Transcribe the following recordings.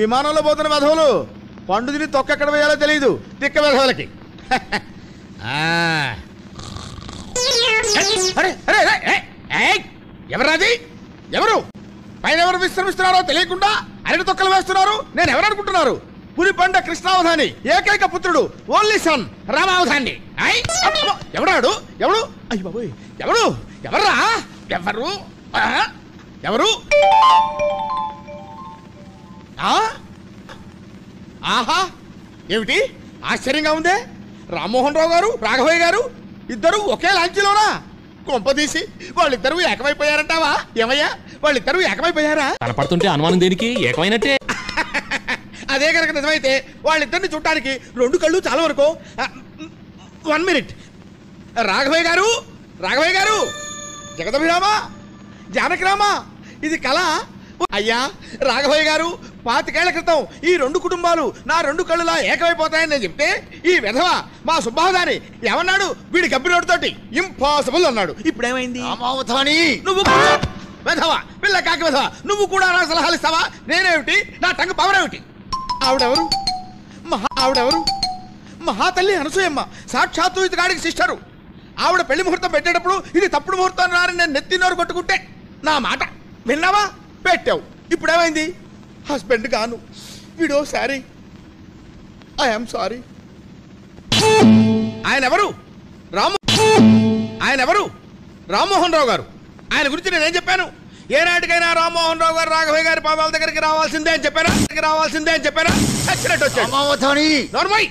విమానంలో పోతున్న వెధవులు పండు తిని తొక్క ఎక్కడ వేయాలో తెలియదు తిక్క వెధవులకి. ఎవరాది? ఎవరు పైన ఎవరు విశ్రమిస్తున్నారో తెలియకుండా అరటి తొక్కలు వేస్తున్నారు? నేను ఎవరు అనుకుంటున్నారు? పులిపండ కృష్ణావధాని ఏకైక పుత్రుడు, ఓన్లీ సన్ రామావధాని. ఎవడాడు? ఎవడు? అయ్య బాబోయ్, ఎవడు? ఎవర్రా? ఎవరు? ఎవరు? ఆహా, ఏమిటి ఆశ్చర్యంగా ఉందే! రామ్మోహన్ రావు గారు, రాఘవయ్య గారు ఇద్దరు ఒకే లాంచీలోనా? కొంపదీసి వాళ్ళిద్దరూ ఏకమైపోయారంటావా? ఏమయ్యా, వాళ్ళిద్దరూ ఏకమైపోయారా? కనపడుతుంటే అనుమానం దేనికి? ఏకమైనట్టే. అదే కనుక నిజమైతే వాళ్ళిద్దరిని చూడటానికి రెండు కళ్ళు చాలా వరకు. 1 మినిట్. రాఘవయ్య గారు, రాఘవయ్య గారు, జగదభిరామ, జానకిరామ, ఇది కళ? అయ్యా రాఘవయ్య గారు, 25 ఏళ్ల క్రితం ఈ రెండు కుటుంబాలు నా రెండు కళ్ళులా ఏకమైపోతాయని నేను చెప్తే ఈ విధవ మా సుబ్బావధాని ఏమన్నాడు? వీడి గబ్బినోడితోటి ఇంపాసిబుల్ అన్నాడు. ఇప్పుడేమైంది? నువ్వు విధవ, పిల్ల కాకి విధవ, నువ్వు కూడా నా సలహాలు ఇస్తావా? నేనేమిటి, నా టంగు పవర్ ఏమిటి? ఆవిడెవరు? ఆవిడెవరు? మహాతల్లి అనసూయమ్మ, సాక్షాత్తు ఇతగాడికి సిస్టరు. ఆవిడ పెళ్లి ముహూర్తం పెట్టేటప్పుడు ఇది తప్పుడు ముహూర్తం రాని నేను నెత్తినోరు కొట్టుకుంటే నా మాట విన్నావా? పెట్టావు. ఇప్పుడేమైంది? హస్బెండ్ గాను వీడో సారీ, ఐఎమ్ సారీ. ఆయన ఎవరు? ఆయన ఎవరు? రామ్మోహన్ రావు గారు. ఆయన గురించి నేనేం చెప్పాను? ఏనాటికైనా రామ్మోహన్ రావు గారు రాఘవయ్య గారి పాదాల దగ్గరికి రావాల్సిందే అని చెప్పారా? చచ్చినట్టు వచ్చాడు. నోర్మయ్,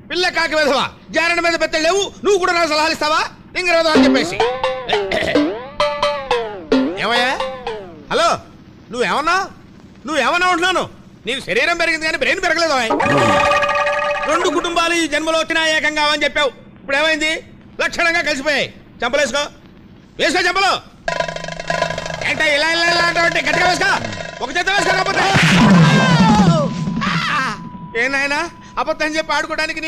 పిల్ల కాకి వెధవా, జారణ మీద పెద్దలు లేవు, నువ్వు కూడా నాకు సలహాలు ఇస్తావా? ఇంగరవదా అని చెప్పేసి. ఏమయ్యా? హలో, నువ్వేమన్నా ఉంటున్నాను? నీకు శరీరం పెరిగింది కానీ బ్రెయిన్ పెరగలేదు. రెండు కుటుంబాలు ఈ జన్మలో వచ్చినా ఏకంగా అని చెప్పావు. ఇప్పుడు ఏమైంది? లక్షణంగా కలిసిపోయాయి. చెంపలేసుకో, వేసుకో చెంపలు. ఏంటో ఇలా ఇలా ఇలా అంటే గట్టిగా వేసుకో. ఒక చేత వేసుకోకపోతే ఏనాయనా అబద్ధం చెప్పి ఆడుకోవడానికి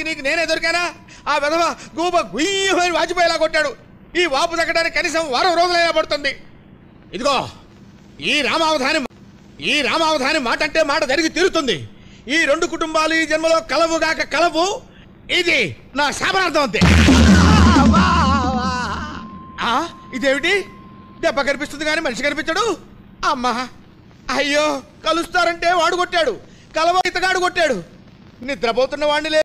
నీకు నేనే దొరికానా? ఆ విధవ గూబ గుయ్యమని వాచిపోయేలా కొట్టాడు. ఈ వాపు తగ్గడానికి కనీసం 1 వారం రోజులైనా పడుతుంది. ఇదిగో ఈ రామావధాని మాట అంటే మాట జరిగి తీరుతుంది. ఈ రెండు కుటుంబాలు ఈ జన్మలో కలవుగాక కలవు. ఇది నా శాపనార్థం అంతే. ఇదేమిటి? దెబ్బ కనిపిస్తుంది కానీ మనిషి కనిపించడు. అమ్మా, అయ్యో, కలుస్తారంటే వాడు కొట్టాడు, కలవ ఇతగాడు కొట్టాడు. నిద్రపోతున్న వాడిని